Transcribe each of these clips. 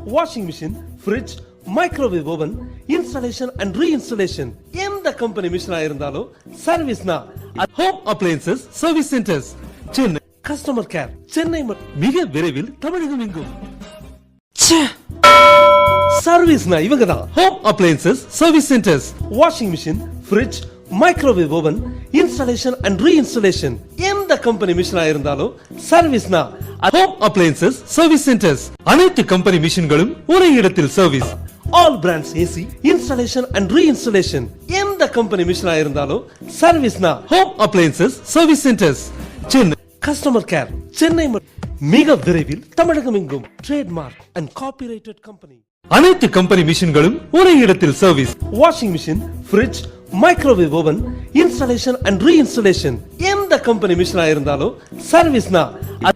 washing machine, fridge, microwave oven, installation and reinstallation. எந்த company மிஷினா இருந்தாலும் சர்வீஸ்னா home appliances service centres Chennai. Customer care Chennai மிக விரைவில் தமிழகம் எங்கும். சர்வீஸ்னா இவங்க தான். Home appliances service centres, washing machine, fridge, microwave oven, installation and reinstallation. எந்த கம்பெனி மிஷினா இருந்தாலும் சர்வீஸ்னா ஹோம் அப்ளையன்சஸ் சர்வீஸ் சென்டர்ஸ். அனைத்து கம்பெனி மிஷின்களும் ஒரே இடத்தில் service. All brands AC, installation and reinstallation. எந்த கம்பெனி மிஷினா இருந்தாலும் சர்வீஸ்னா home appliances service centres Chennai. Customer care Chennai மிக விரைவில் தமிழகம் எங்கும். Trademark and copyrighted company. அனைத்து கம்பெனி மிஷின்களும் ஒரே இடத்தில் service. Washing machine, fridge, microwave oven, installation and reinstallation. எந்த கம்பெனி மிஷினா இருந்தாலும் சர்வீஸ்னா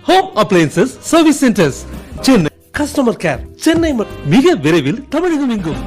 home appliances service centres Chennai. Customer care Chennai மிக விரைவில் தமிழகம் எங்கும்.